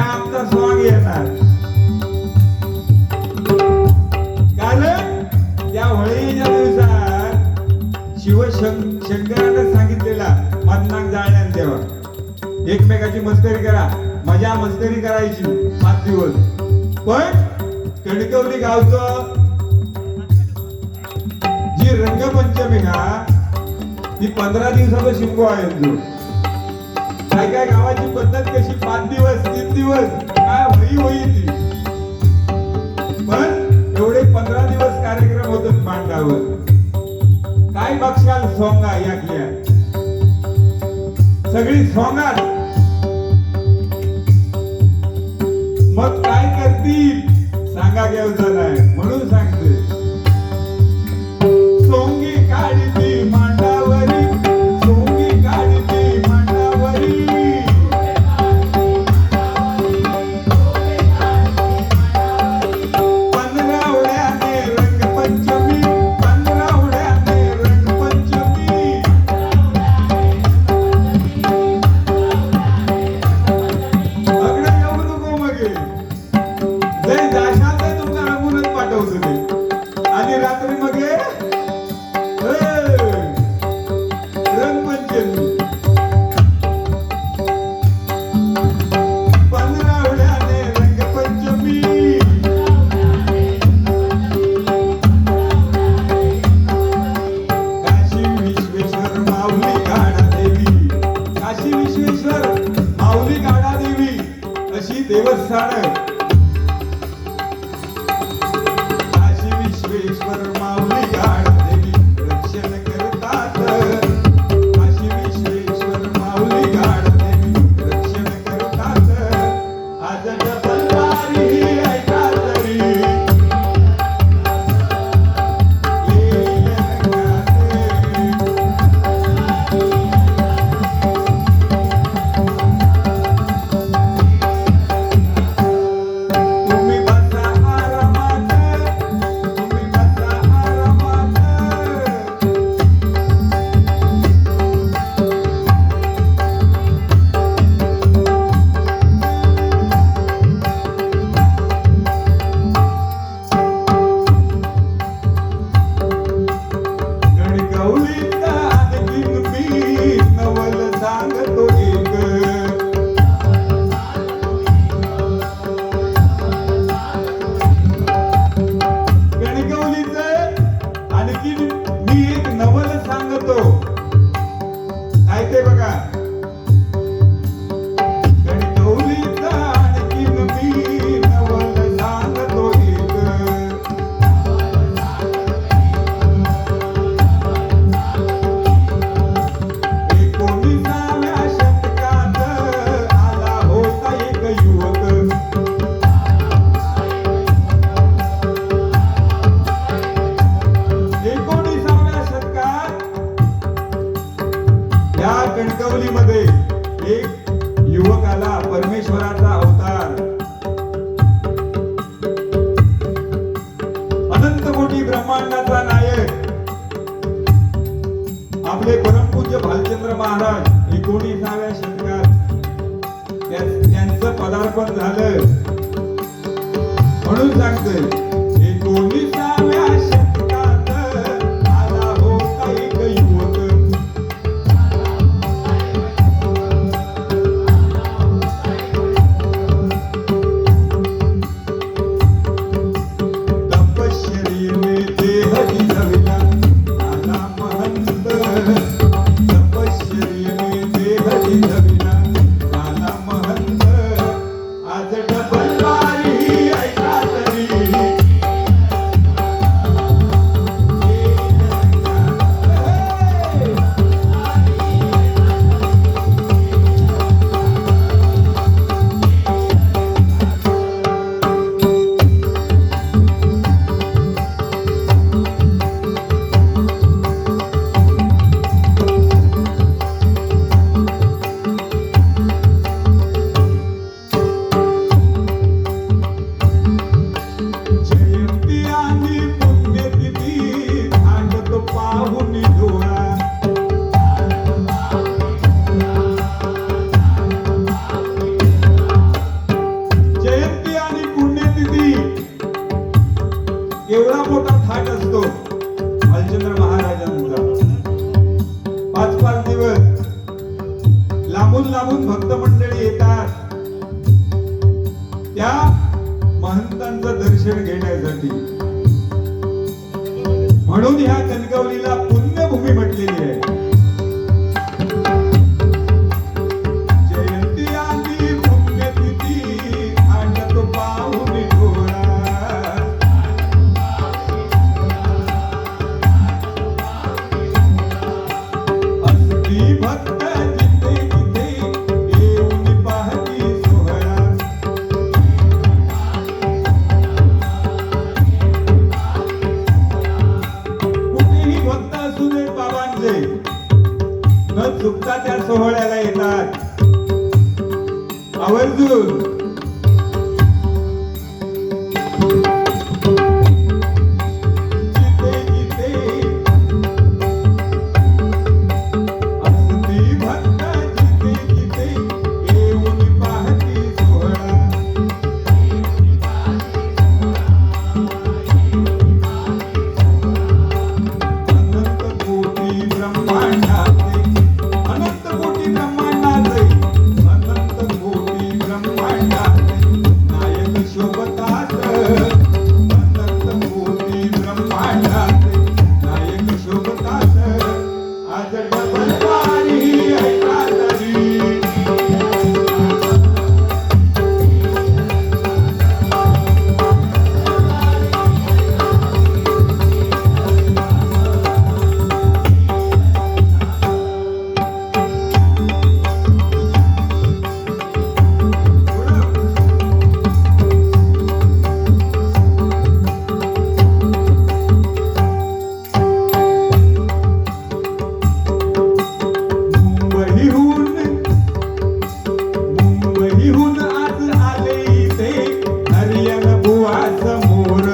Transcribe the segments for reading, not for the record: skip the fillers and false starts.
आमचा सॉंग येणार. कारण त्या होळीच्या दिवसात शंकरानं सांगितलेला मदनाक जाळण्यात देवा, एकमेकाची मस्करी करा, मजा मस्करी करायची 5 दिवस. पण कणकवली गावचं जी रंगपंचमी का ती 15 दिवसाचा शिंगो आहे. जो काय काय गावाची पद्धत कशी 5 दिवस 3 दिवस काय होई होई ती, पण एवढे 15 दिवस कार्यक्रम होतात मांडावर. काय बघशाल सोंगा यातल्या सगळी सोंगात. मग काय करतील सांगा घेऊचा नाही म्हणून सांगते. सोंगी काढती मांडावरी, सोंगी काढती मांडावरी, 15 उड्याने रंगपंचमी, 15 उड्याने रंगपंचमी. अगदी येऊ नको मग जय जाशाल तर तुमका आणूनच पाठवतो ते. आणि रात्री मग रंगपंचमी 15 उड्याने रंगपंचमी. काशी विश्वेश्वर माऊली गाडा देवी, काशी विश्वेश्वर माऊली गाडा देवी अशी देवस्थान. काशी विश्वेश्वर माऊली गाडा देवी रक्षण करतात, काशी विश्वेश्वर माऊली गाडा देवी रक्षण करतात. आज डबलवारी ही ऐका तरी येईल रंगाचे. तुम्ही बसा आरामात, तुम्ही बसा आरामात. गणगौलीत आणखीन मी नवल सांगतो एक. गणगौलीचं आणखीन मी एक नवल सांगतो. काय ते बघा. गणगौलीचं आणखीन मी नवल सांगतो एक. 19व्या शतकात आला होता एक युवक. 19व्या शतकात या कणकवलीमध्ये एक युवक आला, परमेश्वराचा अवतार, अनंत कोटी ब्रह्मांडाचा नायक आपले परमपूज्य भालचंद्र महाराज. 19व्या शतकात त्यांचं पदार्पण झालं म्हणून सांगतोय. 19व्या शतकात आला होता एक युवक. तपश्चर्येने देह जिजविला आला महंत, तपश्चर्येने देह जिजविला आला महंत. आज डबलवारी ही ऐका तरी होतो भालचंद्र महाराजांचा. 5-5 दिवस लांबून लांबून भक्त मंडळी येतात त्या महंतांचं दर्शन घेण्यासाठी. म्हणून ह्या कणकवलीला पुण्यभूमी म्हटलेली आहे. जयंती आली पुण्यतिथी आटतो पाहुणी डोळा. असती भक्त जिथे जिथे येऊन पाहती सोहळा. कुठेही भक्त असू दे बाबांचे न चुकता त्या सोहळ्याला येतात आवर्जून. जिथे जिथे असती भक्त जिथे जिथे येऊन पाहती सोहळा. अनंत कोटी ब्रह्मांडाचे अनंत कोटी ब्रह्मांडाचे अनंत कोटी ब्रह्मांडाचे नायक शोभतात. अनंत कोटी ब्रह्मांडाचे नायक शोभतात. आज डबल वारी ऐका तरी. मुंबईहून आज आले इथे हरियाणा बुवा समोर.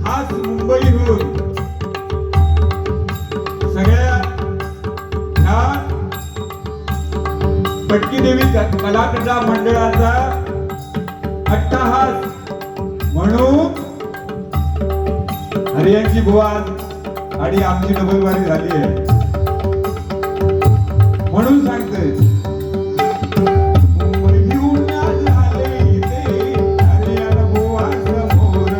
खास मुंबईहून सगळ्या ह्या पटकीदेवी कलाकला मंडळाचा अट्टहास म्हणून हरियांची बुवा आणि आमची डबलवारी झाली आहे. म्हणून सांगतोय मुंबईहून आज आले इथे हरियाणा बुवा समोर.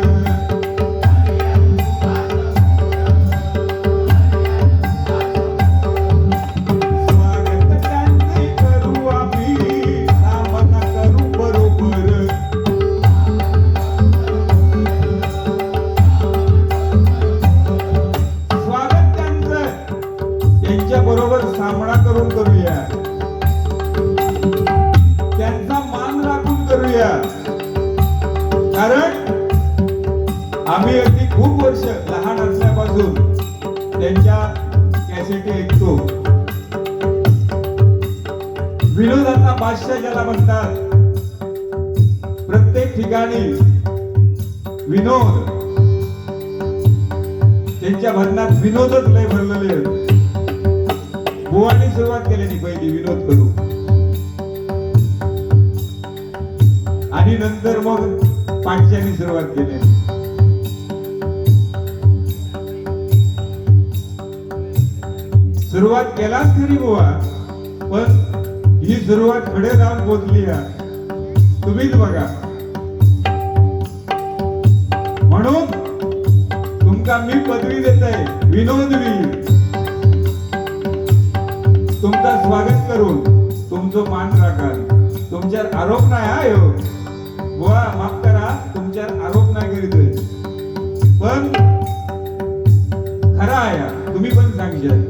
स्वागत त्यांचे करू आम्ही सामना करू बरोबर. स्वागत त्यांच्या बरोबर सामना करून करूया. त्यांचा मान राखून करूया. कारण आम्ही अगदी खूप वर्ष लहान असल्यापासून त्यांच्या कॅसेटी ऐकतो. विनोदाचा बादशाह ज्याला म्हणतात. प्रत्येक ठिकाणी विनोद त्यांच्या भजनात विनोदच लय भरलेले आहेत. बुवांनी सुरुवात केली पहिली विनोद करू आणि नंतर मग पाठशाने सुरुवात केली. सुरुवात केलाच खरी बुवा, पण ही सुरुवात पुढे जाऊन पोचली आहे. तुम्हीच बघा. म्हणून तुमका मी पदवी देत आहे विनोदवीर. तुमचा स्वागत करून तुमचं मान राखाल. तुमच्यावर आरोप नाही हा ह्यो बुवा, माफ करा, तुमच्यावर आरोप नाही करीतोय, पण खरा आहे. तुम्ही पण सांगशाल.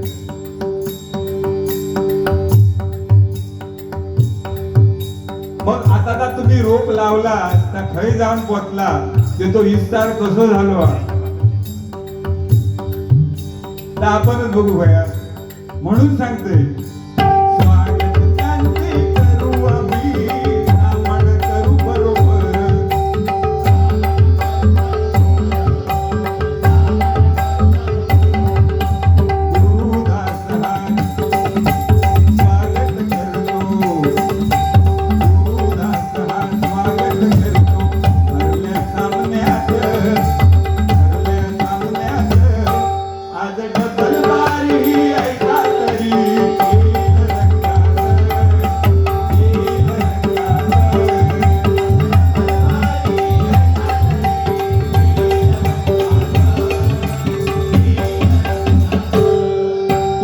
मग आता तुम्ही रोप लावला तर खरी जाऊन पोचला ते तो विस्तार कसं झालो तर आपणच बघू भया. म्हणून सांगतोय स्वागत त्यांचे करू आम्ही सामना करू बरोबर. गुरुदास हा स्वागत करतो.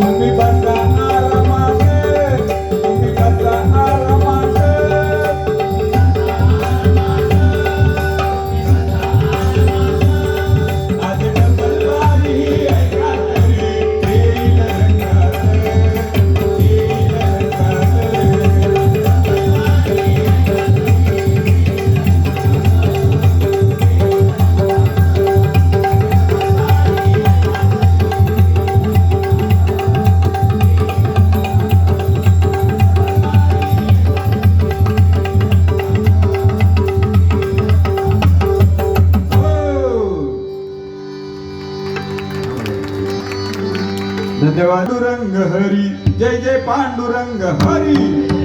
तुम्ही बसा आरामात, तुम्ही बसा आरामात. आज डबल वारी ऐका तरी, येईल रंगात, येईल धन्यवाद. पांडुरंग हरी, जय जय पांडुरंग हरी.